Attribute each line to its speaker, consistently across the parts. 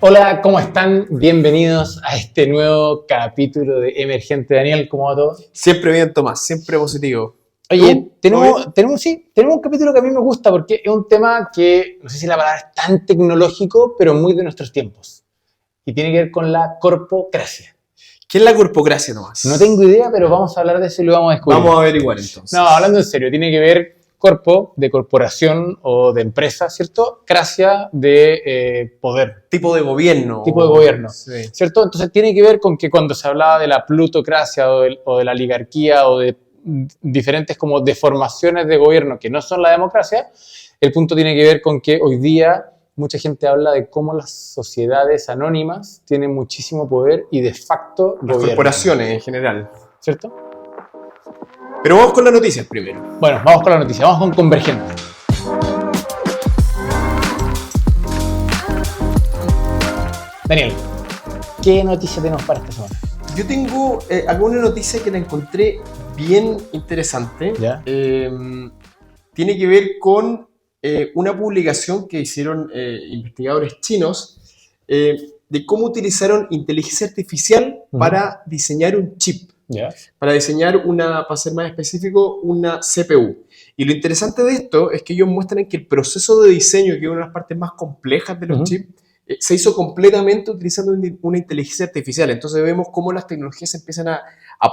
Speaker 1: Hola, ¿cómo están? Bienvenidos a este nuevo capítulo de Emergente. Daniel, ¿cómo va todo?
Speaker 2: Siempre bien, Tomás, siempre positivo.
Speaker 1: Oye, tenemos un capítulo que a mí me gusta porque es un tema que, no sé si la palabra es tan tecnológico, pero muy de nuestros tiempos. Y tiene que ver con la corpocracia.
Speaker 2: ¿Qué es la corpocracia, Tomás?
Speaker 1: No tengo idea, pero vamos a hablar de eso y lo vamos a descubrir.
Speaker 2: Vamos a averiguar entonces.
Speaker 1: No, hablando en serio, tiene que ver corpo de corporación o de empresa, ¿cierto? Cracia de poder.
Speaker 2: Tipo de gobierno.
Speaker 1: Tipo de gobierno,
Speaker 2: Sí.
Speaker 1: ¿cierto? Entonces tiene que ver con que cuando se hablaba de la plutocracia o de la oligarquía o de diferentes como deformaciones de gobierno que no son la democracia, el punto tiene que ver con que hoy día mucha gente habla de cómo las sociedades anónimas tienen muchísimo poder y de facto
Speaker 2: Las
Speaker 1: gobiernan,
Speaker 2: corporaciones en general.
Speaker 1: ¿cierto?
Speaker 2: Pero vamos con las noticias primero.
Speaker 1: Bueno, vamos con la noticia, vamos con Convergente. Daniel, ¿qué noticia tenemos para esta semana?
Speaker 2: Yo tengo acá una noticia que la encontré bien interesante.
Speaker 1: ¿Ya?
Speaker 2: Tiene que ver con una publicación que hicieron investigadores chinos de cómo utilizaron inteligencia artificial para diseñar un chip.
Speaker 1: ¿Ya?
Speaker 2: Para diseñar para ser más específico, una CPU. Y lo interesante de esto es que ellos muestran que el proceso de diseño, que es una de las partes más complejas de los chips, se hizo completamente utilizando una inteligencia artificial. Entonces vemos cómo las tecnologías empiezan a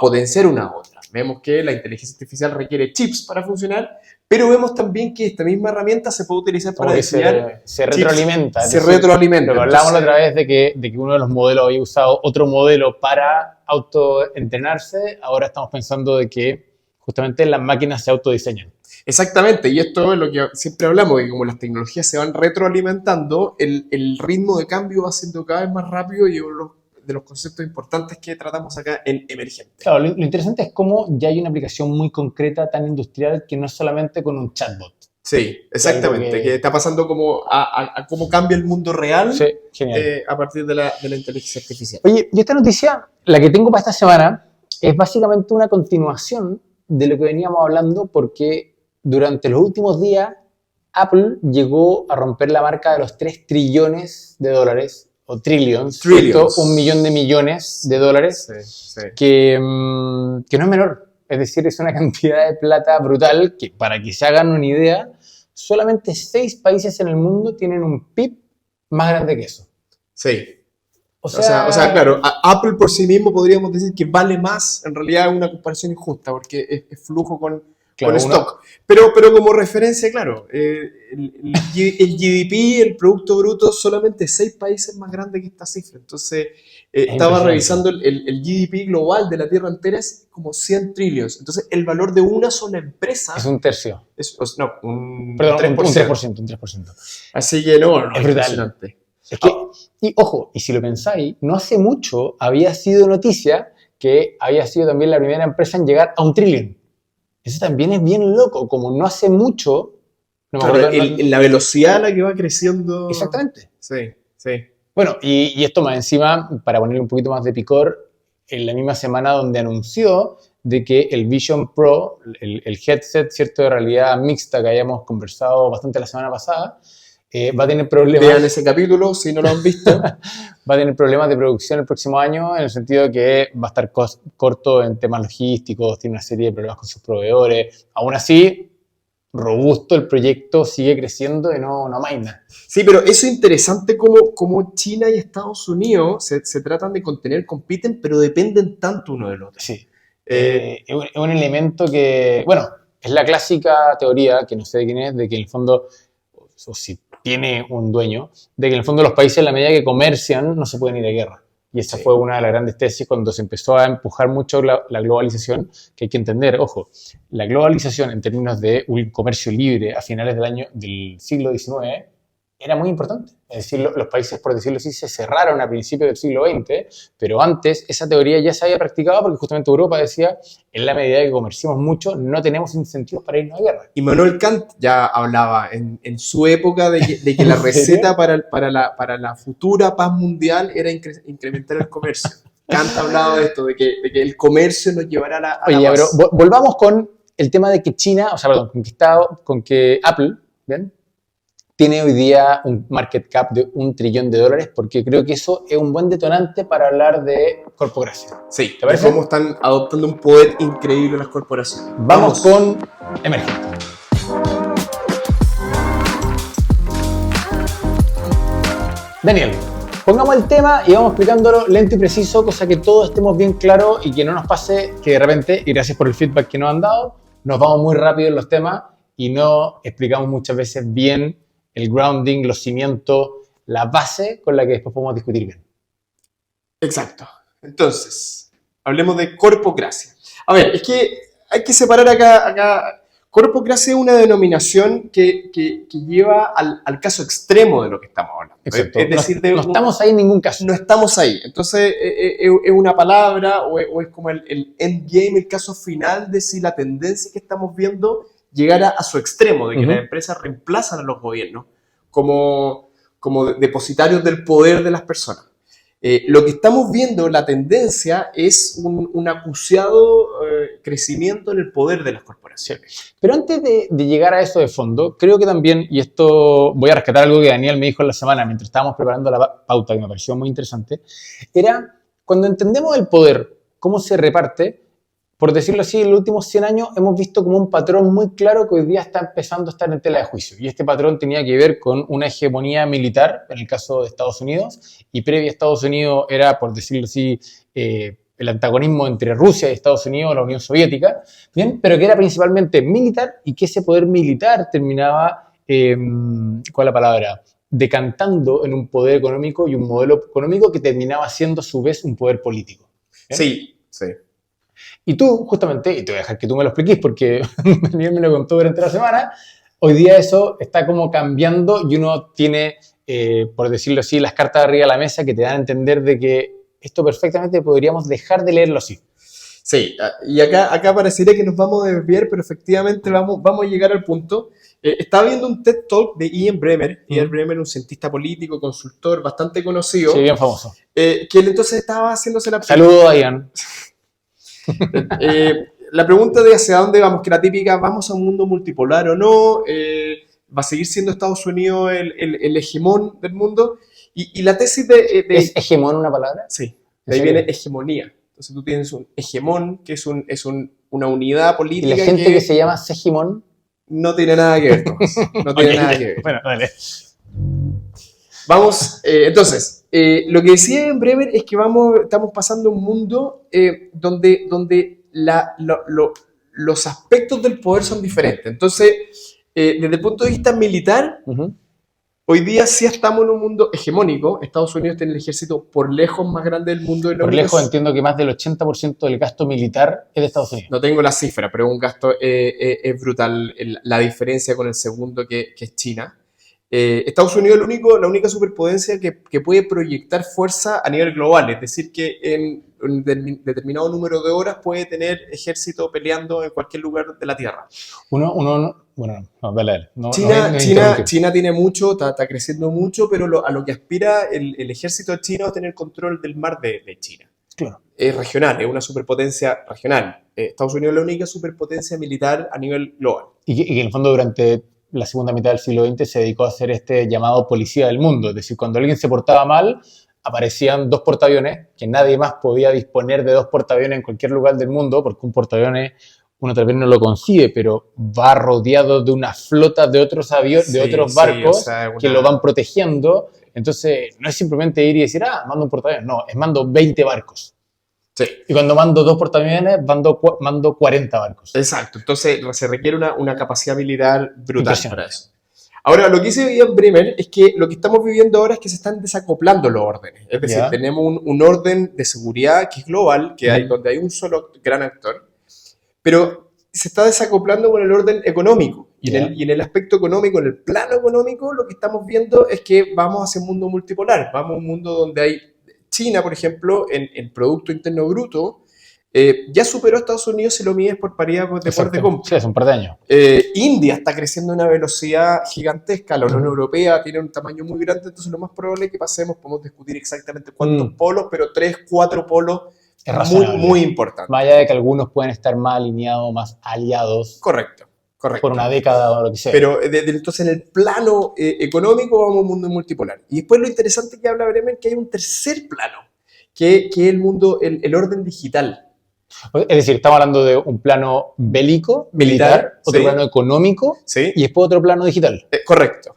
Speaker 2: potenciar una a otra. Vemos que la inteligencia artificial requiere chips para funcionar, pero vemos también que esta misma herramienta se puede utilizar para diseñar.
Speaker 1: Se retroalimenta.
Speaker 2: Se retroalimenta.
Speaker 1: Lo hablábamos la otra vez de que uno de los modelos había usado otro modelo para autoentrenarse. Ahora estamos pensando de que justamente las máquinas se autodiseñan.
Speaker 2: Exactamente, y esto es lo que siempre hablamos, de que como las tecnologías se van retroalimentando, el ritmo de cambio va siendo cada vez más rápido y uno de los conceptos importantes que tratamos acá en Emergente.
Speaker 1: Claro, lo interesante es cómo ya hay una aplicación muy concreta, tan industrial, que no es solamente con un chatbot.
Speaker 2: Sí, exactamente, que está pasando como a cómo cambia el mundo real,
Speaker 1: sí, genial.
Speaker 2: A partir de la inteligencia artificial.
Speaker 1: Oye, y esta noticia, la que tengo para esta semana, es básicamente una continuación de lo que veníamos hablando, porque durante los últimos días Apple llegó a romper la marca de los 3 trillones de dólares, o trillions. 1 millón de millones de dólares,
Speaker 2: sí.
Speaker 1: Que no es menor. Es decir, es una cantidad de plata brutal que, para que se hagan una idea, solamente 6 países en el mundo tienen un PIB más grande que eso.
Speaker 2: Sí.
Speaker 1: O sea,
Speaker 2: claro, Apple por sí mismo podríamos decir que vale más, en realidad es una comparación injusta, porque es flujo con stock. Pero como referencia, claro, el GDP, el Producto Bruto, solamente 6 países más grande que esta cifra. Entonces, estaba revisando el GDP global de la Tierra entera, es como 100 trillones. Entonces, el valor de una sola empresa...
Speaker 1: es un tercio.
Speaker 2: Un
Speaker 1: 3%.
Speaker 2: Así que no,
Speaker 1: es impresionante. Es que, y ojo, y si lo pensáis, no hace mucho había sido noticia que había sido también la primera empresa en llegar a 1 trillón. Eso también es bien loco, como no hace mucho...
Speaker 2: la velocidad a la que va creciendo...
Speaker 1: Exactamente.
Speaker 2: Sí.
Speaker 1: Bueno, y esto más encima, para ponerle un poquito más de picor, en la misma semana donde anunció de que el Vision Pro, el headset, ¿cierto?, de realidad mixta que habíamos conversado bastante la semana pasada, va a tener problemas...
Speaker 2: Vean ese capítulo, si no lo han visto.
Speaker 1: Va a tener problemas de producción el próximo año, en el sentido de que va a estar corto en temas logísticos, tiene una serie de problemas con sus proveedores. Aún así, robusto el proyecto, sigue creciendo y no amaina.
Speaker 2: Sí, pero eso es interesante como China y Estados Unidos se tratan de contener, compiten, pero dependen tanto uno del otro.
Speaker 1: Sí. Es un elemento que, bueno, es la clásica teoría, que no sé de quién es, de que en el fondo, o si tiene un dueño, de que en el fondo los países, en la medida que comercian, no se pueden ir a guerra. Y esa fue una de las grandes tesis cuando se empezó a empujar mucho la globalización, que hay que entender, ojo, la globalización en términos de un comercio libre a finales del siglo XIX era muy importante. Es decir, los países, por decirlo así, se cerraron a principios del siglo XX, pero antes esa teoría ya se había practicado porque justamente Europa decía, en la medida que comerciamos mucho, no tenemos incentivos para irnos a guerra.
Speaker 2: Immanuel Kant ya hablaba en su época de que la receta para la futura paz mundial era incrementar el comercio. Kant ha hablado de esto, de que el comercio nos llevará a la
Speaker 1: Oye,
Speaker 2: paz.
Speaker 1: Pero volvamos con el tema de que China, con que Apple, ¿bien?, tiene hoy día un market cap de $1 trillón, porque creo que eso es un buen detonante para hablar de corporación.
Speaker 2: Sí,
Speaker 1: ¿Te parece?
Speaker 2: cómo están adoptando un poder increíble las corporaciones.
Speaker 1: Vamos con Emergente. Daniel, pongamos el tema y vamos explicándolo lento y preciso, cosa que todos estemos bien claros y que no nos pase que de repente, y gracias por el feedback que nos han dado, nos vamos muy rápido en los temas y no explicamos muchas veces bien el grounding, los cimientos, la base con la que después podemos discutir bien.
Speaker 2: Exacto. Entonces, hablemos de corpocracia. A ver, es que hay que separar acá. Corpocracia es una denominación que lleva al caso extremo de lo que estamos hablando.
Speaker 1: Exacto.
Speaker 2: Es decir,
Speaker 1: no estamos ahí en ningún caso.
Speaker 2: No estamos ahí. Entonces, es una palabra o es como el endgame, el caso final de si la tendencia que estamos viendo llegara a su extremo, de que las empresas reemplazan a los gobiernos como depositarios del poder de las personas. Lo que estamos viendo, la tendencia, es un acuciado crecimiento en el poder de las corporaciones.
Speaker 1: Pero antes de llegar a eso de fondo, creo que también, y esto voy a rescatar algo que Daniel me dijo en la semana mientras estábamos preparando la pauta, que me pareció muy interesante, era cuando entendemos el poder, cómo se reparte, por decirlo así, en los últimos 100 años hemos visto como un patrón muy claro que hoy día está empezando a estar en tela de juicio. Y este patrón tenía que ver con una hegemonía militar, en el caso de Estados Unidos, y previa a Estados Unidos era, por decirlo así, el antagonismo entre Rusia y Estados Unidos, la Unión Soviética, ¿bien? Pero que era principalmente militar y que ese poder militar terminaba, ¿cuál es la palabra?, decantando en un poder económico y un modelo económico que terminaba siendo a su vez un poder político. ¿Bien?
Speaker 2: Sí, sí.
Speaker 1: Y tú, justamente, y te voy a dejar que tú me lo expliques porque Daniel me lo contó durante la semana, hoy día eso está como cambiando y uno tiene, por decirlo así, las cartas arriba de la mesa que te dan a entender de que esto perfectamente podríamos dejar de leerlo así.
Speaker 2: Sí, y acá parecería que nos vamos a desviar, pero efectivamente vamos a llegar al punto. Estaba viendo un TED Talk de Ian Bremmer. Ian Bremmer, un cientista político, consultor bastante conocido.
Speaker 1: Sí, bien famoso.
Speaker 2: Que él entonces estaba haciéndose la...
Speaker 1: Saludos a Ian.
Speaker 2: La pregunta de hacia dónde vamos, que la típica, ¿vamos a un mundo multipolar o no? ¿Va a seguir siendo Estados Unidos el hegemón del mundo? Y la tesis de...
Speaker 1: ¿Es hegemón una palabra?
Speaker 2: Sí, de ahí viene hegemonía. Entonces tú tienes un hegemón, que es una unidad política.
Speaker 1: ¿Y la gente que se llama segimón?
Speaker 2: No tiene nada que ver, Tomás. No tiene nada que ver.
Speaker 1: Bueno, dale.
Speaker 2: Vamos, entonces, lo que decía en Bremer es que estamos pasando un mundo donde los aspectos del poder son diferentes. Entonces, desde el punto de vista militar, hoy día sí estamos en un mundo hegemónico. Estados Unidos tiene el ejército por lejos más grande del mundo.
Speaker 1: Por lejos entiendo que más del 80% del gasto militar es de Estados Unidos.
Speaker 2: No tengo la cifra, pero un gasto es brutal. La diferencia con el segundo que es China. Estados Unidos es la única superpotencia que puede proyectar fuerza a nivel global, es decir, que en un determinado número de horas puede tener ejército peleando en cualquier lugar de la Tierra.
Speaker 1: Dale.
Speaker 2: China tiene mucho, está creciendo mucho, pero a lo que aspira el ejército chino es tener control del mar de China.
Speaker 1: Claro.
Speaker 2: Es regional, es una superpotencia regional. Estados Unidos es la única superpotencia militar a nivel global.
Speaker 1: Y que en el fondo durante la segunda mitad del siglo XX se dedicó a hacer este llamado policía del mundo. Es decir, cuando alguien se portaba mal, aparecían 2 portaaviones, que nadie más podía disponer de 2 portaaviones en cualquier lugar del mundo, porque un portaaviones uno tal vez no lo concibe, pero va rodeado de una flota de otros aviones, de otros barcos que lo van protegiendo. Entonces, no es simplemente ir y decir, mando un portaaviones. No, es mando 20 barcos.
Speaker 2: Sí.
Speaker 1: Y cuando mando 2 portaaviones, mando 40 barcos.
Speaker 2: Exacto. Entonces, se requiere una capacidad militar brutal para eso. Ahora, lo que dice Ian Bremmer es que lo que estamos viviendo ahora es que se están desacoplando los órdenes. Es decir, tenemos un orden de seguridad que es global, donde hay un solo gran actor, pero se está desacoplando con el orden económico. Y en el aspecto económico, en el plano económico, lo que estamos viendo es que vamos hacia un mundo multipolar. Vamos a un mundo donde hay China, por ejemplo, en Producto Interno Bruto, ya superó a Estados Unidos si lo mides por paridad de poder de compra.
Speaker 1: Sí, hace un par de años.
Speaker 2: India está creciendo a una velocidad gigantesca, la Unión Europea tiene un tamaño muy grande, entonces lo más probable es que podemos discutir exactamente cuántos polos, pero 3, 4 polos muy, muy importantes.
Speaker 1: Más allá de que algunos pueden estar más alineados, más aliados.
Speaker 2: Correcto. Correcto.
Speaker 1: por una década o lo que sea.
Speaker 2: Pero entonces en el plano económico vamos a un mundo multipolar. Y después lo interesante que habla Bremer es que hay un tercer plano, que es el mundo, el orden digital.
Speaker 1: Es decir, estamos hablando de un plano bélico, militar, otro
Speaker 2: sí.
Speaker 1: plano económico
Speaker 2: ¿Sí?
Speaker 1: y después otro plano digital.
Speaker 2: Correcto.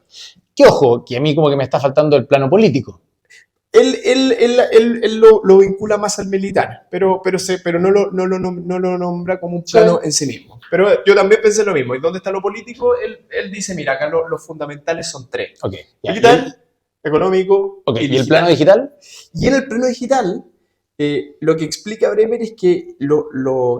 Speaker 1: Que ojo, que a mí como que me está faltando el plano político.
Speaker 2: Él lo vincula más al militar, pero no lo nombra como un plano en sí mismo. Pero yo también pensé lo mismo. ¿Y dónde está lo político? Él dice, mira, acá los fundamentales son tres.
Speaker 1: Okay, ya.
Speaker 2: Militar, económico
Speaker 1: Okay,
Speaker 2: y
Speaker 1: ¿y el
Speaker 2: digital.
Speaker 1: plano digital?
Speaker 2: Y en el plano digital, lo que explica Bremer es que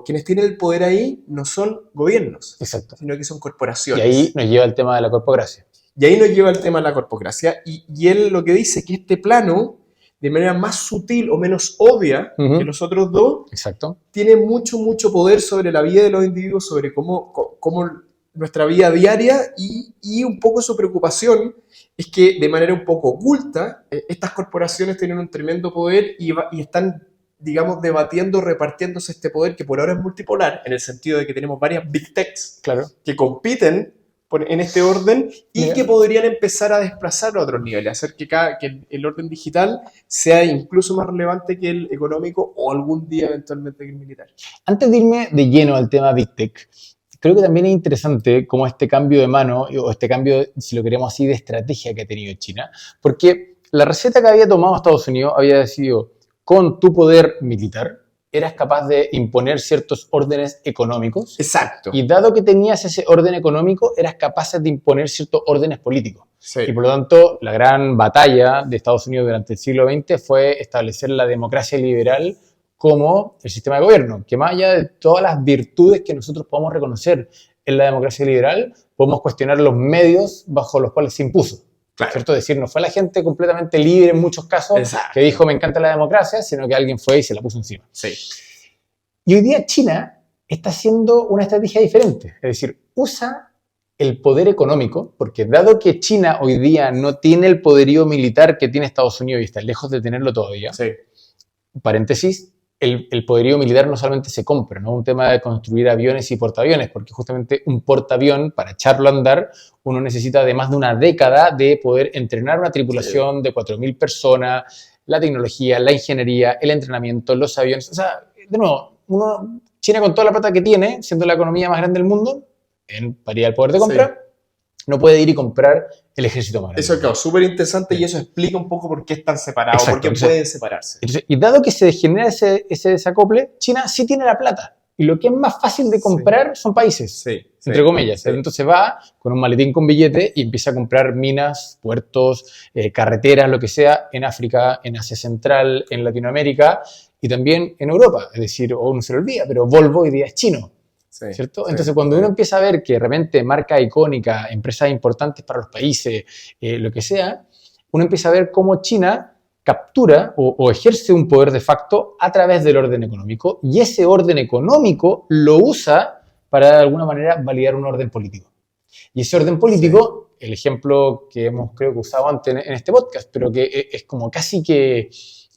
Speaker 2: quienes tienen el poder ahí no son gobiernos,
Speaker 1: Exacto.
Speaker 2: sino que son
Speaker 1: Y
Speaker 2: corporaciones.
Speaker 1: ahí nos lleva el tema de la corpocracia.
Speaker 2: Y ahí nos lleva el tema de la corpocracia. Y él lo que dice es que este plano, de manera más sutil o menos obvia que los otros dos,
Speaker 1: Exacto.
Speaker 2: tiene mucho poder sobre la vida de los individuos, sobre cómo nuestra vida diaria y un poco su preocupación es que de manera un poco oculta, estas corporaciones tienen un tremendo poder y están, digamos, debatiendo, repartiéndose este poder que por ahora es multipolar, en el sentido de que tenemos varias big techs
Speaker 1: Claro.
Speaker 2: que compiten en este orden y
Speaker 1: Mira,
Speaker 2: que podrían empezar a desplazar a otros niveles, hacer que el orden digital sea incluso más relevante que el económico o algún día eventualmente que el militar.
Speaker 1: antes de irme de lleno al tema Big Tech, creo que también es interesante cómo este cambio de mano, o este cambio, si lo queremos así, de estrategia que ha tenido China, porque la receta que había tomado Estados Unidos había sido, con tu poder militar, eras capaz de imponer ciertos órdenes económicos.
Speaker 2: Exacto.
Speaker 1: Y dado que tenías ese orden económico, eras capaz de imponer ciertos órdenes políticos.
Speaker 2: Sí.
Speaker 1: Y por lo tanto, la gran batalla de Estados Unidos durante el siglo XX fue establecer la democracia liberal como el sistema de gobierno, que más allá de todas las virtudes que nosotros podemos reconocer en la democracia liberal, podemos cuestionar los medios bajo los cuales se impuso.
Speaker 2: Claro.
Speaker 1: ¿Cierto? Es decir, no fue la gente completamente libre en muchos casos.
Speaker 2: Exacto.
Speaker 1: Que dijo me encanta la democracia, sino que alguien fue y se la puso encima.
Speaker 2: Sí.
Speaker 1: Y hoy día China está haciendo una estrategia diferente, es decir, usa el poder económico, porque dado que China hoy día no tiene el poderío militar que tiene Estados Unidos y está lejos de tenerlo todavía,
Speaker 2: Sí.
Speaker 1: paréntesis, el poderío militar no solamente se compra, no es un tema de construir aviones y portaaviones, porque justamente un portaavión, para echarlo a andar, uno necesita de más de una década de poder entrenar una tripulación de 4.000 personas, la tecnología, la ingeniería, el entrenamiento, los aviones. O sea, de nuevo, China con toda la plata que tiene, siendo la economía más grande del mundo, en paridad del poder de compra, no puede ir y comprar el ejército más grande.
Speaker 2: Eso es claro, súper interesante y eso explica un poco por qué están separados,
Speaker 1: Exacto,
Speaker 2: por qué pueden separarse.
Speaker 1: Entonces, y dado que se genera ese desacople, China sí tiene la plata. Y lo que es más fácil de comprar son países, entre comillas.
Speaker 2: Sí.
Speaker 1: Entonces va con un maletín con billete y empieza a comprar minas, puertos, carreteras, lo que sea, en África, en Asia Central, en Latinoamérica y también en Europa. Es decir, o uno se lo olvida, pero Volvo hoy día es chino.
Speaker 2: Sí,
Speaker 1: ¿cierto?
Speaker 2: sí,
Speaker 1: Entonces, cuando uno empieza a ver que de repente marca icónica, empresas importantes para los países, lo que sea, uno empieza a ver cómo China captura o ejerce un poder de facto a través del orden económico y ese orden económico lo usa para de alguna manera validar un orden político. Y ese orden político, el ejemplo que hemos creo que usado antes en este podcast, pero que es como casi que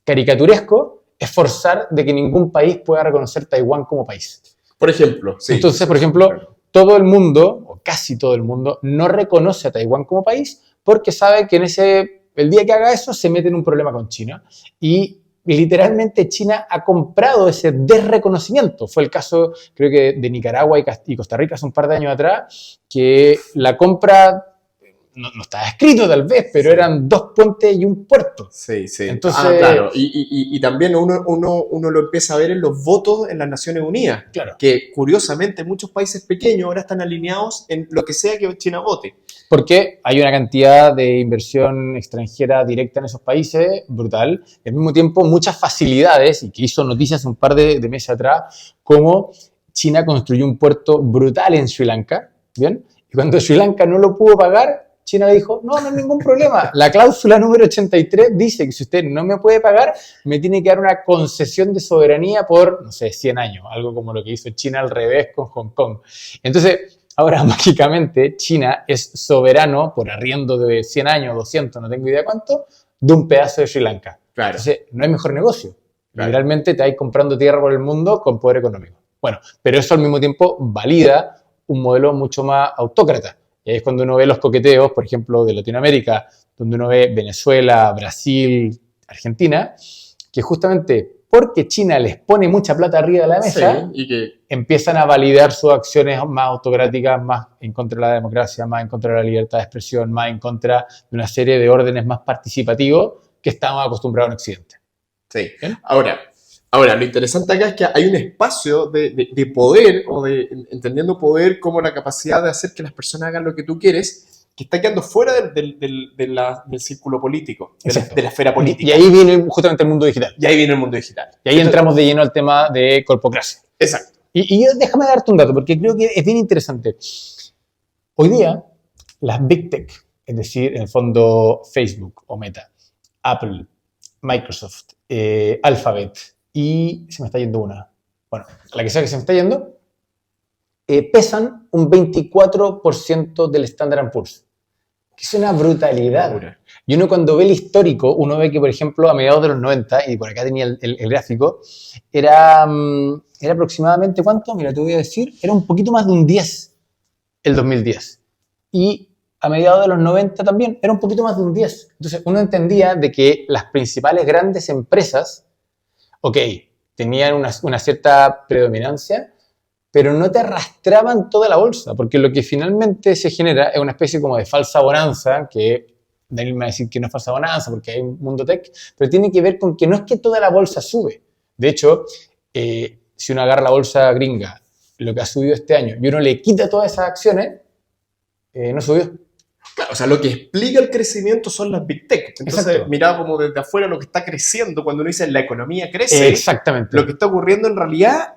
Speaker 1: caricaturesco, es forzar de que ningún país pueda reconocer Taiwán como país.
Speaker 2: Por ejemplo, sí.
Speaker 1: Entonces, por ejemplo, todo el mundo, o casi todo el mundo, no reconoce a Taiwán como país porque sabe que el día que haga eso se mete en un problema con China. Y literalmente China ha comprado ese desreconocimiento. Fue el caso, creo que de Nicaragua y Costa Rica hace un par de años atrás, que la compra no estaba escrito tal vez, pero eran 2 puentes y un puerto.
Speaker 2: Sí.
Speaker 1: Entonces,
Speaker 2: claro. Y también uno lo empieza a ver en los votos en las Naciones Unidas.
Speaker 1: Claro.
Speaker 2: Que curiosamente muchos países pequeños ahora están alineados en lo que sea que China vote.
Speaker 1: Porque hay una cantidad de inversión extranjera directa en esos países brutal. Y al mismo tiempo, muchas facilidades, y que hizo noticias un par de meses atrás, como China construyó un puerto brutal en Sri Lanka, ¿bien? Y cuando Sri Lanka no lo pudo pagar, China dijo, no hay ningún problema. La cláusula número 83 dice que si usted no me puede pagar, me tiene que dar una concesión de soberanía por, no sé, 100 años. Algo como lo que hizo China al revés con Hong Kong. Entonces, ahora mágicamente China es soberano por arriendo de 100 años, 200, no tengo idea cuánto, de un pedazo de Sri Lanka.
Speaker 2: Claro.
Speaker 1: Entonces, no hay mejor negocio.
Speaker 2: Claro.
Speaker 1: Literalmente te vais comprando tierra por el mundo con poder económico. Bueno, pero eso al mismo tiempo valida un modelo mucho más autócrata. Y ahí es cuando uno ve los coqueteos, por ejemplo, de Latinoamérica, donde uno ve Venezuela, Brasil, Argentina, que justamente porque China les pone mucha plata arriba de la mesa,
Speaker 2: Sí, y que
Speaker 1: empiezan a validar sus acciones más autocráticas, más en contra de la democracia, más en contra de la libertad de expresión, más en contra de una serie de órdenes más participativos que estamos acostumbrados en Occidente.
Speaker 2: sí.
Speaker 1: ¿Bien?
Speaker 2: Ahora, lo interesante acá es que hay un espacio de poder, o de entendiendo poder como la capacidad de hacer que las personas hagan lo que tú quieres, que está quedando fuera del círculo político,
Speaker 1: Exacto.
Speaker 2: de la esfera política.
Speaker 1: Y ahí viene justamente el mundo digital.
Speaker 2: Y ahí viene el mundo digital.
Speaker 1: Y ahí entramos de lleno al tema de corpocracia.
Speaker 2: Exacto.
Speaker 1: Y yo déjame darte un dato, porque creo que es bien interesante. Hoy día, las Big Tech, es decir, en el fondo Facebook o Meta, Apple, Microsoft, Alphabet y se me está yendo una. Bueno, la que sea que se me está yendo, pesan un 24% del Standard & Poor's. Que es una brutalidad. Y uno cuando ve el histórico, uno ve que, por ejemplo, a mediados de los 90, y por acá tenía el gráfico, era aproximadamente, ¿cuánto? Mira, te voy a decir, era un poquito más de un 10 el 2010. Y a mediados de los 90 también, era un poquito más de un 10. Entonces, uno entendía de que las principales grandes empresas, ok, tenían una cierta predominancia, pero no te arrastraban toda la bolsa, porque lo que finalmente se genera es una especie como de falsa bonanza, que Daniel me va a decir que no es falsa bonanza, porque hay un mundo tech, pero tiene que ver con que no es que toda la bolsa sube. De hecho, si uno agarra la bolsa gringa, lo que ha subido este año, y uno le quita todas esas acciones, no subió.
Speaker 2: Claro, o sea, lo que explica el crecimiento son las Big Tech. Entonces,
Speaker 1: Exacto.
Speaker 2: mirado como desde afuera lo que está creciendo, cuando uno dice la economía crece,
Speaker 1: Exactamente.
Speaker 2: lo que está ocurriendo en realidad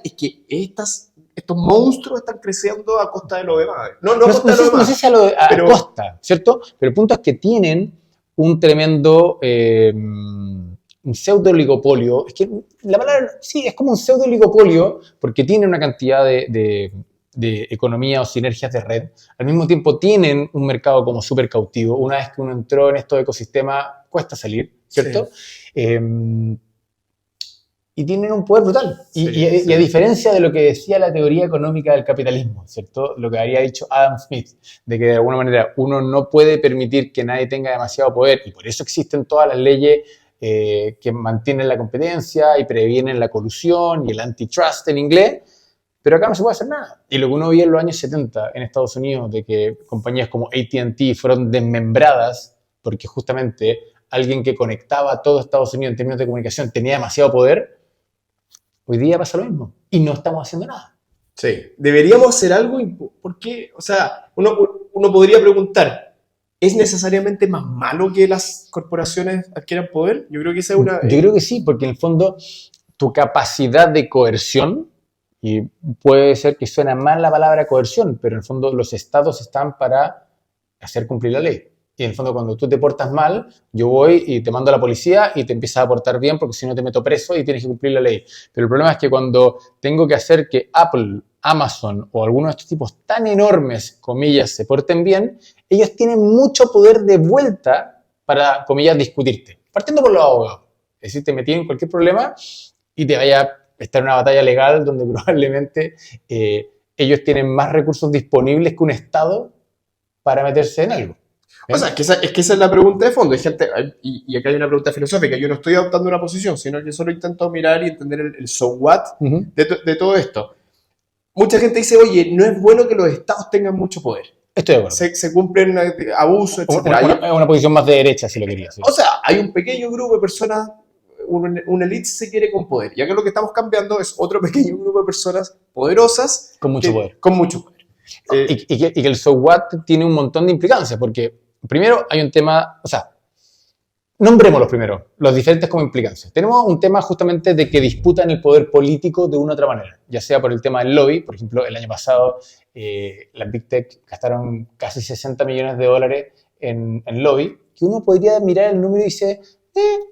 Speaker 2: es que estos monstruos están creciendo a costa de lo demás. No a costa de lo demás.
Speaker 1: No sé si a costa, ¿cierto? Pero el punto es que tienen un tremendo, un pseudo oligopolio. Es que la palabra, sí, es como un pseudo oligopolio porque tienen una cantidad de economía o sinergias de red. Al mismo tiempo tienen un mercado como súper cautivo. Una vez que uno entró en estos ecosistemas, cuesta salir, ¿cierto? Sí. Y tienen un poder brutal. Y a diferencia de lo que decía la teoría económica del capitalismo, ¿cierto? Lo que había dicho Adam Smith, de que de alguna manera uno no puede permitir que nadie tenga demasiado poder, y por eso existen todas las leyes que mantienen la competencia y previenen la colusión y el antitrust en inglés, pero acá no se puede hacer nada. Y lo que uno vio en los años 70 en Estados Unidos, de que compañías como AT&T fueron desmembradas porque justamente alguien que conectaba a todo Estados Unidos en términos de comunicación tenía demasiado poder, hoy día pasa lo mismo y no estamos haciendo nada.
Speaker 2: Sí, deberíamos hacer algo porque, o sea, uno podría preguntar, ¿es necesariamente más malo que las corporaciones adquieran poder? Yo creo que esa es una...
Speaker 1: Yo creo que sí, porque en el fondo tu capacidad de coerción, y puede ser que suena mal la palabra coerción, pero en el fondo los estados están para hacer cumplir la ley. Y en el fondo cuando tú te portas mal, yo voy y te mando a la policía y te empiezas a portar bien porque si no te meto preso y tienes que cumplir la ley. Pero el problema es que cuando tengo que hacer que Apple, Amazon o alguno de estos tipos tan enormes, comillas, se porten bien, ellos tienen mucho poder de vuelta para, comillas, discutirte. Partiendo por los abogados. Es decir, te metí en cualquier problema y te vaya a estar en una batalla legal donde probablemente ellos tienen más recursos disponibles que un Estado para meterse en algo.
Speaker 2: O sea, es que esa es la pregunta de fondo. Hay gente, y acá hay una pregunta filosófica. Yo no estoy adoptando una posición, sino que solo intento mirar y entender el so what de todo esto. Mucha gente dice, oye, no es bueno que los estados tengan mucho poder.
Speaker 1: Estoy de acuerdo.
Speaker 2: Se cumplen abusos, etc.
Speaker 1: Una posición más de derecha, si lo querías. Sí.
Speaker 2: O sea, hay un pequeño grupo de personas, una élite se quiere con poder. Y acá lo que estamos cambiando es otro pequeño grupo de personas poderosas.
Speaker 1: Con mucho poder.
Speaker 2: Con mucho poder.
Speaker 1: Y que el so what tiene un montón de implicancias, porque primero hay un tema, o sea, nombrémoslos primero, los diferentes como implicancias. Tenemos un tema justamente de que disputan el poder político de una u otra manera, ya sea por el tema del lobby. Por ejemplo, el año pasado las Big Tech gastaron casi $60 millones en lobby, que uno podría mirar el número y dice,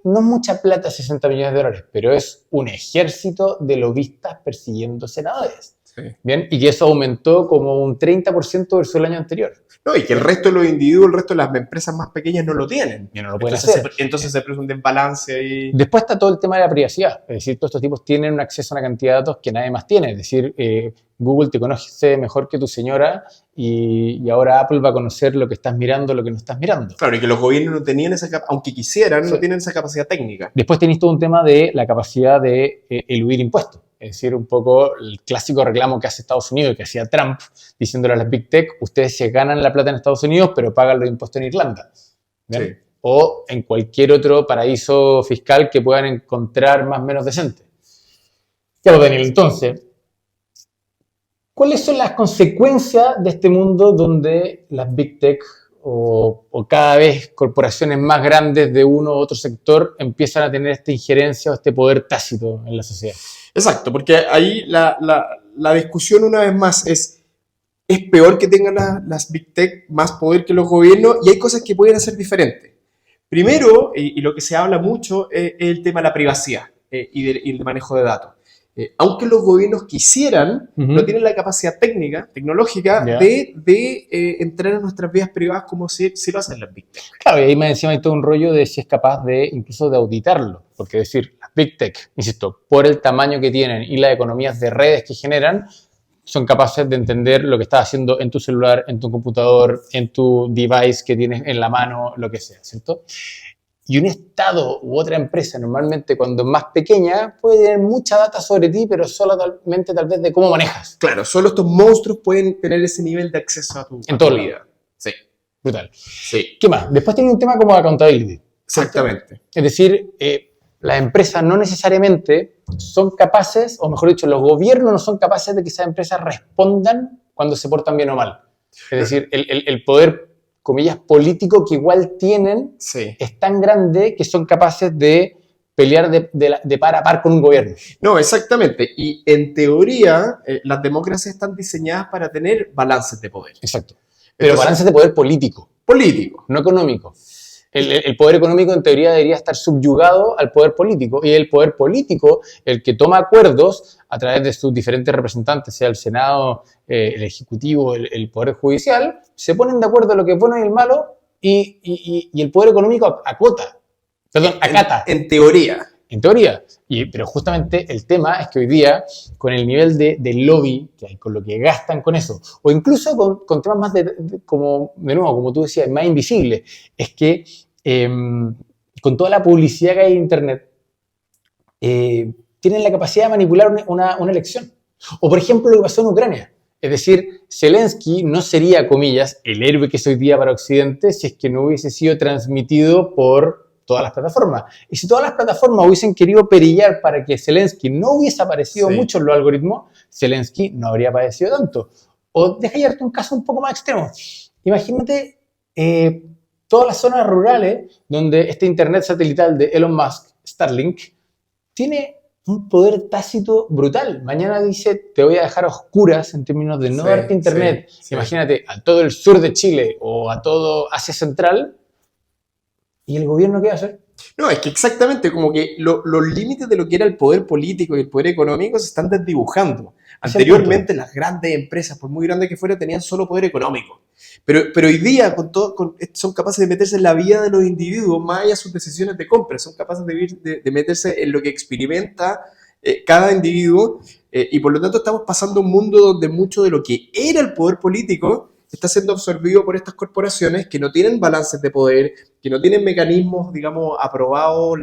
Speaker 1: no es mucha plata $60 millones, pero es un ejército de lobistas persiguiendo senadores.
Speaker 2: Sí.
Speaker 1: Bien, y que eso aumentó como un 30% versus el año anterior.
Speaker 2: No, y que el resto de los individuos, el resto de las empresas más pequeñas no lo tienen.
Speaker 1: Y no lo pueden
Speaker 2: Entonces,
Speaker 1: hacer.
Speaker 2: entonces se produce un desbalance ahí.
Speaker 1: Después está todo el tema de la privacidad. Es decir, todos estos tipos tienen un acceso a una cantidad de datos que nadie más tiene. Es decir, Google te conoce mejor que tu señora y ahora Apple va a conocer lo que estás mirando, lo que no estás mirando.
Speaker 2: Claro, y que los gobiernos no tenían esa capacidad, aunque quisieran,
Speaker 1: Sí.
Speaker 2: no tienen esa capacidad técnica.
Speaker 1: Después tenéis todo un tema de la capacidad de eludir impuestos. Es decir, un poco el clásico reclamo que hace Estados Unidos y que hacía Trump, diciéndole a las Big Tech, ustedes se ganan la plata en Estados Unidos, pero pagan los impuestos en Irlanda. ¿Bien?
Speaker 2: Sí.
Speaker 1: O en cualquier otro paraíso fiscal que puedan encontrar más o menos decente. Ya, pues, Daniel, entonces, ¿cuáles son las consecuencias de este mundo donde las Big Tech o cada vez corporaciones más grandes de uno u otro sector empiezan a tener esta injerencia o este poder tácito en la sociedad?
Speaker 2: Exacto, porque ahí la discusión una vez más es peor que tengan las Big Tech más poder que los gobiernos y hay cosas que pueden hacer diferentes. Primero, y lo que se habla mucho, es el tema de la privacidad y el manejo de datos. Aunque los gobiernos quisieran, no tienen la capacidad técnica, tecnológica,
Speaker 1: Ya.
Speaker 2: de entrar en nuestras vidas privadas como si lo hacen las Big Tech.
Speaker 1: Claro, y ahí más encima hay todo un rollo de si es capaz de incluso de auditarlo. Porque es decir, las Big Tech, insisto, por el tamaño que tienen y las economías de redes que generan, son capaces de entender lo que estás haciendo en tu celular, en tu computador, en tu device que tienes en la mano, lo que sea, ¿cierto? Y un estado u otra empresa, normalmente cuando es más pequeña, puede tener mucha data sobre ti, pero solamente tal vez de cómo manejas.
Speaker 2: Claro, solo estos monstruos pueden tener ese nivel de acceso a tu vida. Sí.
Speaker 1: Brutal.
Speaker 2: Sí.
Speaker 1: ¿Qué más? Después tiene un tema como accountability.
Speaker 2: Exactamente.
Speaker 1: Es decir, las empresas no necesariamente son capaces, o mejor dicho, los gobiernos no son capaces de que esas empresas respondan cuando se portan bien o mal. Es decir, el poder, comillas, político que igual tienen
Speaker 2: Sí.
Speaker 1: es tan grande que son capaces de pelear de par a par con un gobierno.
Speaker 2: No, exactamente. Y en teoría, las democracias están diseñadas para tener balances de poder.
Speaker 1: Exacto. Pero
Speaker 2: Entonces,
Speaker 1: balances de poder político,
Speaker 2: político.
Speaker 1: no económico. El poder económico en teoría debería estar subyugado al poder político y el poder político, el que toma acuerdos a través de sus diferentes representantes, sea el Senado, el Ejecutivo, el Poder Judicial, se ponen de acuerdo en lo que es bueno y el malo y el poder económico acota. Perdón, acata.
Speaker 2: En teoría.
Speaker 1: En teoría. Pero justamente el tema es que hoy día, con el nivel de lobby que hay, con lo que gastan con eso, o incluso con temas más como, de nuevo, como tú decías, más invisibles, es que con toda la publicidad que hay en Internet, tienen la capacidad de manipular una elección. O, por ejemplo, lo que pasó en Ucrania. Es decir, Zelensky no sería, comillas, el héroe que es hoy día para Occidente si es que no hubiese sido transmitido por todas las plataformas. Y si todas las plataformas hubiesen querido perillar para que Zelensky no hubiese aparecido mucho en los algoritmos, Zelensky no habría aparecido tanto. O deja darte un caso un poco más extremo. Imagínate todas las zonas rurales donde este internet satelital de Elon Musk, Starlink, tiene un poder tácito brutal. Mañana dice, te voy a dejar a oscuras en términos de no darte internet. Imagínate a todo el sur de Chile o a todo Asia Central. ¿Y el gobierno qué va a hacer?
Speaker 2: No, es que exactamente como que los límites de lo que era el poder político y el poder económico se están desdibujando. Anteriormente las grandes empresas, por muy grandes que fueran, tenían solo poder económico. Pero hoy día son capaces de meterse en la vida de los individuos, más allá de sus decisiones de compra. Son capaces de meterse en lo que experimenta cada individuo. Y por lo tanto estamos pasando a un mundo donde mucho de lo que era el poder político está siendo absorbido por estas corporaciones que no tienen balances de poder, que no tienen mecanismos, digamos, aprobados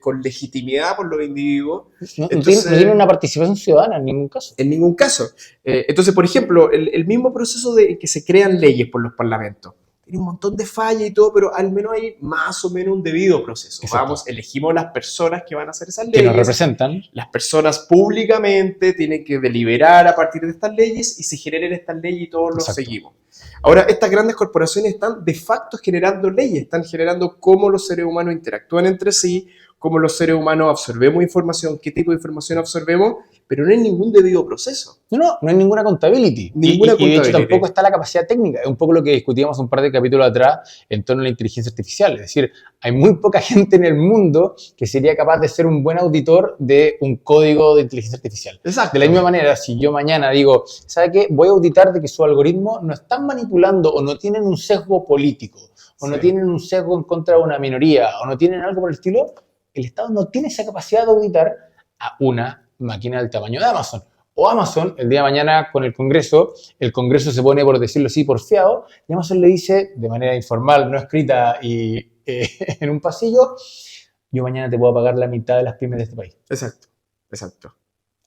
Speaker 2: con legitimidad por los individuos.
Speaker 1: No tienen una participación ciudadana en ningún caso.
Speaker 2: En ningún caso. Entonces, por ejemplo, el mismo proceso de que se crean leyes por los parlamentos. Tiene un montón de fallas y todo, pero al menos hay más o menos un debido proceso.
Speaker 1: Exacto.
Speaker 2: Elegimos las personas que van a hacer esas leyes.
Speaker 1: Que nos representan.
Speaker 2: Las personas públicamente tienen que deliberar a partir de estas leyes y se generen estas leyes y todos los seguimos. Ahora, estas grandes corporaciones están de facto generando leyes, están generando cómo los seres humanos interactúan entre sí, cómo los seres humanos absorbemos información, qué tipo de información absorbemos, pero no hay ningún debido proceso.
Speaker 1: No hay ninguna accountability.
Speaker 2: Ninguna
Speaker 1: Y de hecho
Speaker 2: accountability.
Speaker 1: tampoco está la capacidad técnica. Es un poco lo que discutíamos un par de capítulos atrás en torno a la inteligencia artificial. Es decir, hay muy poca gente en el mundo que sería capaz de ser un buen auditor de un código de inteligencia artificial.
Speaker 2: Exacto.
Speaker 1: De la misma manera, si yo mañana digo, ¿sabe qué? Voy a auditar de que su algoritmo no están manipulando o no tienen un sesgo político, o no tienen un sesgo en contra de una minoría, o no tienen algo por el estilo, el Estado no tiene esa capacidad de auditar a una máquina del tamaño de Amazon. O Amazon, el día de mañana con el Congreso se pone, por decirlo así, porfiado, y Amazon le dice, de manera informal, no escrita y en un pasillo, yo mañana te puedo pagar la mitad de las pymes de este país.
Speaker 2: Exacto.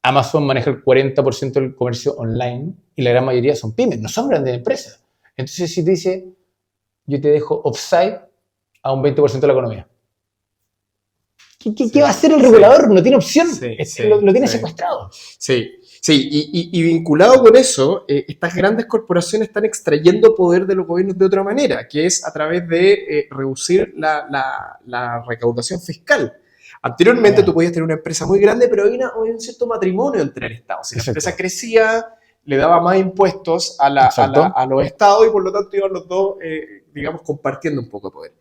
Speaker 1: Amazon maneja el 40% del comercio online y la gran mayoría son pymes, no son grandes empresas. Entonces, si te dice, yo te dejo offside a un 20% de la economía. ¿Qué va a hacer el regulador? No tiene opción. Lo tiene secuestrado.
Speaker 2: Sí. Y vinculado con eso, estas grandes corporaciones están extrayendo poder de los gobiernos de otra manera, que es a través de reducir la recaudación fiscal. Anteriormente tú podías tener una empresa muy grande, pero había un cierto matrimonio entre el Estado. Si la empresa crecía, le daba más impuestos a los estados y por lo tanto iban los dos, digamos, compartiendo un poco de poder.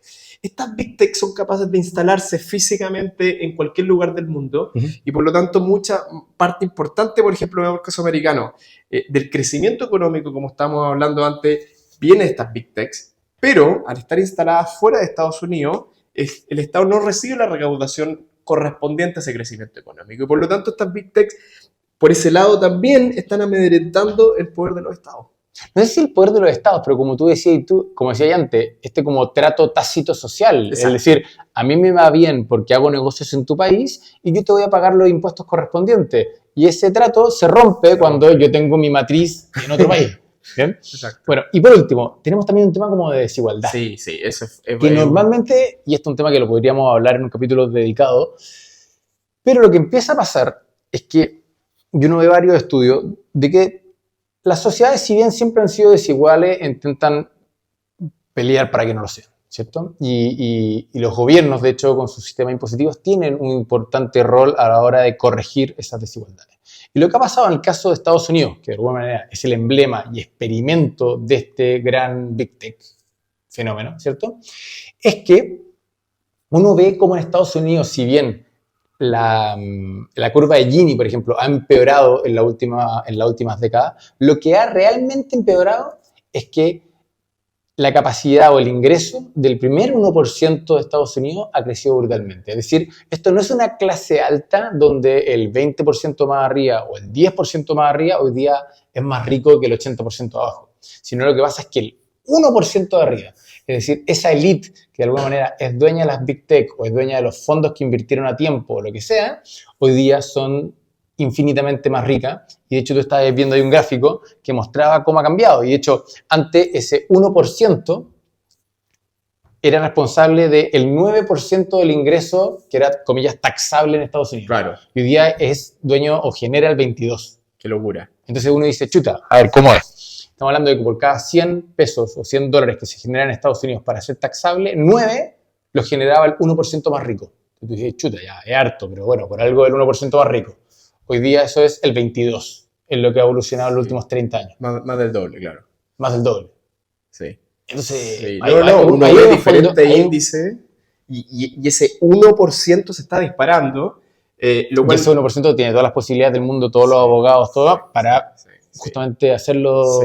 Speaker 2: Estas Big Tech son capaces de instalarse físicamente en cualquier lugar del mundo y por lo tanto mucha parte importante, por ejemplo, en el caso americano, del crecimiento económico, como estábamos hablando antes, viene de estas Big Techs, pero al estar instaladas fuera de Estados Unidos, el Estado no recibe la recaudación correspondiente a ese crecimiento económico y por lo tanto estas Big Techs por ese lado también están amedrentando el poder de los estados.
Speaker 1: No sé si el poder de los estados, pero como tú decías, como decía antes, como trato tácito social. Exacto. Es decir, a mí me va bien porque hago negocios en tu país y yo te voy a pagar los impuestos correspondientes. Y ese trato se rompe cuando yo tengo mi matriz en otro país. ¿Bien?
Speaker 2: Exacto.
Speaker 1: Bueno, y por último, tenemos también un tema como de desigualdad.
Speaker 2: Sí, eso es
Speaker 1: que normalmente, y esto es un tema que lo podríamos hablar en un capítulo dedicado, pero lo que empieza a pasar es que yo no veo varios estudios de que las sociedades, si bien siempre han sido desiguales, intentan pelear para que no lo sean, ¿cierto? Y los gobiernos, de hecho, con sus sistemas impositivos, tienen un importante rol a la hora de corregir esas desigualdades. Y lo que ha pasado en el caso de Estados Unidos, que de alguna manera es el emblema y experimento de este gran Big Tech fenómeno, ¿cierto? Es que uno ve cómo en Estados Unidos, si bien la curva de Gini, por ejemplo, ha empeorado en las últimas décadas, lo que ha realmente empeorado es que la capacidad o el ingreso del primer 1% de Estados Unidos ha crecido brutalmente. Es decir, esto no es una clase alta donde el 20% más arriba o el 10% más arriba hoy día es más rico que el 80% abajo, sino lo que pasa es que el 1% de arriba, es decir, esa elite que de alguna manera es dueña de las Big Tech o es dueña de los fondos que invirtieron a tiempo o lo que sea, hoy día son infinitamente más ricas. Y de hecho tú estabas viendo ahí un gráfico que mostraba cómo ha cambiado. Y de hecho, antes ese 1% era responsable del 9% del ingreso que era, comillas, taxable en Estados Unidos.
Speaker 2: Claro.
Speaker 1: Y hoy día es dueño o genera el 22%.
Speaker 2: Qué locura.
Speaker 1: Entonces uno dice, chuta, a ver, ¿cómo es? Estamos hablando de que por cada 100 pesos o 100 dólares que se generan en Estados Unidos para ser taxable, 9 los generaba el 1% más rico. Entonces tú dices, chuta, ya, es harto, pero bueno, por algo el 1% más rico. Hoy día eso es el 22%, en lo que ha evolucionado en los últimos 30 años.
Speaker 2: Más del doble, claro.
Speaker 1: Más del doble.
Speaker 2: Sí.
Speaker 1: Entonces,
Speaker 2: sí. Uno ve diferentes índices y ese 1% se está disparando.
Speaker 1: Lo cual, y ese 1% tiene todas las posibilidades del mundo, todos los abogados, todo, para justamente hacerlo,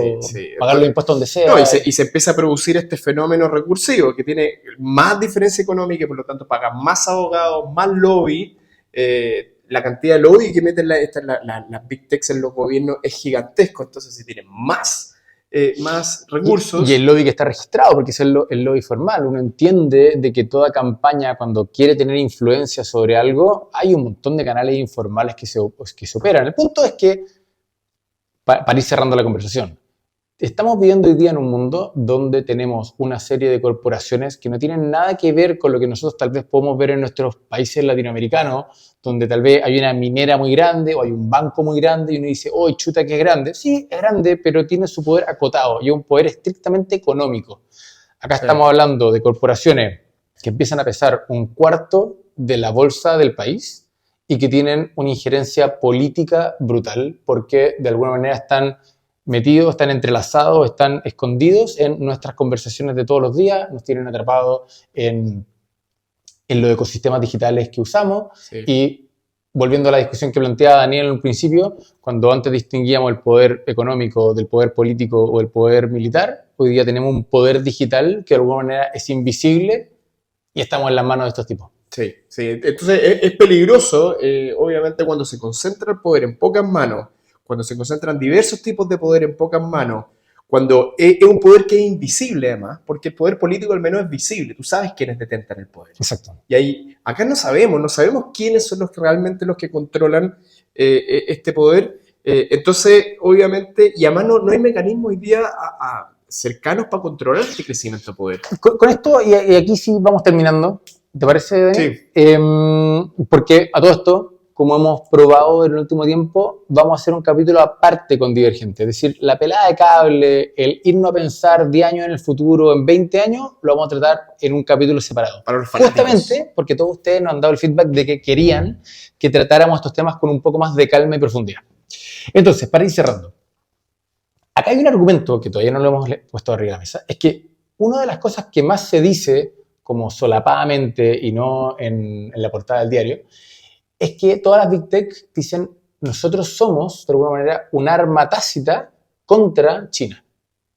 Speaker 1: pagar los impuestos donde sea.
Speaker 2: No, y se empieza a producir este fenómeno recursivo que tiene más diferencia económica y por lo tanto paga más abogados, más lobby. La cantidad de lobby que meten las Big Techs en los gobiernos es gigantesco, entonces se tienen más recursos.
Speaker 1: Y el lobby que está registrado, porque es el lobby formal. Uno entiende de que toda campaña, cuando quiere tener influencia sobre algo, hay un montón de canales informales que se operan. El punto es que, para ir cerrando la conversación, estamos viviendo hoy día en un mundo donde tenemos una serie de corporaciones que no tienen nada que ver con lo que nosotros tal vez podemos ver en nuestros países latinoamericanos, donde tal vez hay una minera muy grande o hay un banco muy grande y uno dice, ¡oh, chuta, que es grande! Sí, es grande, pero tiene su poder acotado y un poder estrictamente económico. Acá estamos hablando de corporaciones que empiezan a pesar un cuarto de la bolsa del país y que tienen una injerencia política brutal porque de alguna manera están metidos, están entrelazados, están escondidos en nuestras conversaciones de todos los días, nos tienen atrapados en los ecosistemas digitales que usamos.
Speaker 2: Sí.
Speaker 1: Y volviendo a la discusión que planteaba Daniel en un principio, cuando antes distinguíamos el poder económico del poder político o el poder militar, hoy día tenemos un poder digital que de alguna manera es invisible y estamos en las manos de estos tipos.
Speaker 2: Sí, sí. Entonces es peligroso, obviamente, cuando se concentra el poder en pocas manos, cuando se concentran diversos tipos de poder en pocas manos, cuando es un poder que es invisible además, porque el poder político al menos es visible, tú sabes quiénes detentan el poder.
Speaker 1: Exacto.
Speaker 2: Y ahí, acá no sabemos quiénes son los que realmente los que controlan este poder. Entonces, obviamente, y además no hay mecanismos hoy día cercanos para controlar este crecimiento de poder.
Speaker 1: Con esto, y aquí sí vamos terminando, ¿te parece, Daniel?
Speaker 2: Sí.
Speaker 1: Porque a todo esto, como hemos probado en el último tiempo, vamos a hacer un capítulo aparte con Divergente. Es decir, la pelada de cable, el irnos a pensar 10 años en el futuro, en 20 años, lo vamos a tratar en un capítulo separado.
Speaker 2: Para los fanáticos.
Speaker 1: Justamente porque todos ustedes nos han dado el feedback de que querían que tratáramos estos temas con un poco más de calma y profundidad. Entonces, para ir cerrando, acá hay un argumento que todavía no lo hemos puesto arriba de la mesa, es que una de las cosas que más se dice, como solapadamente y no en la portada del diario, es que todas las Big Tech dicen, nosotros somos, de alguna manera, un arma tácita contra China.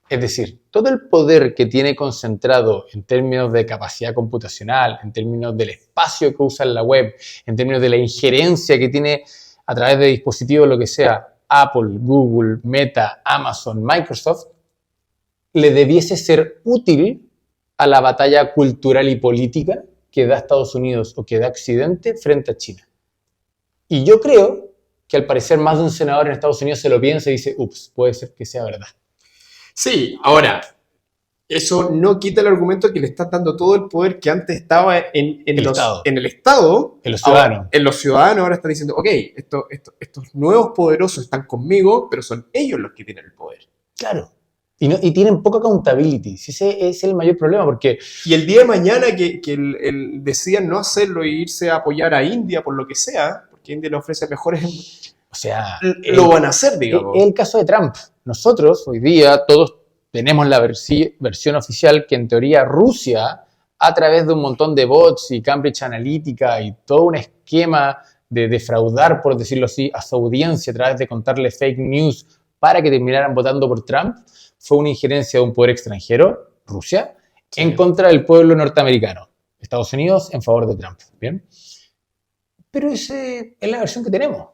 Speaker 1: Es decir, todo el poder que tiene concentrado en términos de capacidad computacional, en términos del espacio que usa en la web, en términos de la injerencia que tiene a través de dispositivos, lo que sea, Apple, Google, Meta, Amazon, Microsoft, le debiese ser útil a la batalla cultural y política que da Estados Unidos o que da Occidente frente a China. Y yo creo que al parecer más de un senador en Estados Unidos se lo piensa y dice, ups, puede ser que sea verdad.
Speaker 2: Sí, ahora, eso no quita el argumento que le está dando todo el poder que antes estaba en el Estado. En los ciudadanos. Ahora, en los ciudadanos ahora están diciendo, ok, estos nuevos poderosos están conmigo, pero son ellos los que tienen el poder.
Speaker 1: Claro. Y tienen poca accountability. Ese es el mayor problema, porque...
Speaker 2: Y el día de mañana que decían no hacerlo e irse a apoyar a India por lo que sea, porque India le ofrece mejores...
Speaker 1: O sea...
Speaker 2: lo van a hacer, digamos.
Speaker 1: Es el caso de Trump. Nosotros, hoy día, todos tenemos la versión oficial que en teoría Rusia, a través de un montón de bots y Cambridge Analytica y todo un esquema de defraudar, por decirlo así, a su audiencia a través de contarle fake news para que terminaran votando por Trump, fue una injerencia de un poder extranjero, Rusia, sí, en contra del pueblo norteamericano. Estados Unidos en favor de Trump. ¿Bien? Pero esa es la versión que tenemos.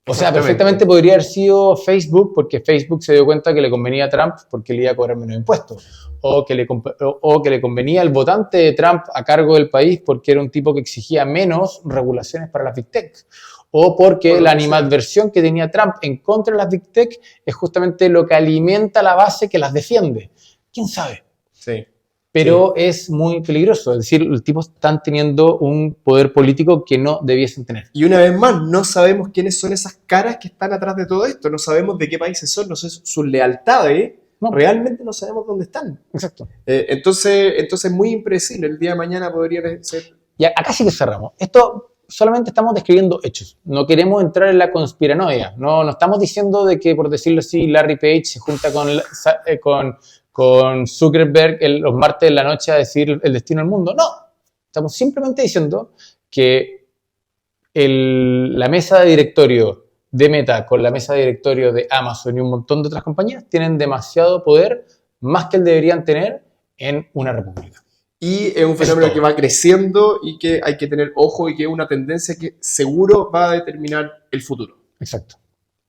Speaker 1: O sea, perfectamente podría haber sido Facebook, porque Facebook se dio cuenta que le convenía a Trump porque le iba a cobrar menos impuestos. O que le convenía al votante de Trump a cargo del país porque era un tipo que exigía menos regulaciones para las Big Tech. O porque la animadversión que tenía Trump en contra de las Big Tech es justamente lo que alimenta la base que las defiende. ¿Quién sabe?
Speaker 2: Sí.
Speaker 1: Pero sí, es muy peligroso. Es decir, los tipos están teniendo un poder político que no debiesen tener.
Speaker 2: Y una vez más, no sabemos quiénes son esas caras que están atrás de todo esto. No sabemos de qué países son, no sé sus lealtades. No. Realmente no sabemos dónde están.
Speaker 1: Exacto.
Speaker 2: Entonces es muy impredecible. El día de mañana podría ser...
Speaker 1: Y acá sí que cerramos. Esto solamente estamos describiendo hechos. No queremos entrar en la conspiranoia. No estamos diciendo de que, por decirlo así, Larry Page se junta con Zuckerberg los martes de la noche a decir el destino del mundo. No. Estamos simplemente diciendo que la mesa de directorio de Meta con la mesa de directorio de Amazon y un montón de otras compañías tienen demasiado poder, más que el deberían tener en una república.
Speaker 2: Y es un fenómeno que va creciendo y que hay que tener ojo y que es una tendencia que seguro va a determinar el futuro.
Speaker 1: Exacto.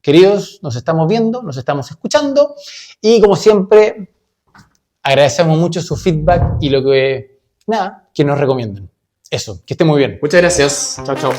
Speaker 1: Queridos, nos estamos viendo, nos estamos escuchando y como siempre agradecemos mucho su feedback y que nos recomienden. Eso, que esté muy bien.
Speaker 2: Muchas gracias. Chao, chao.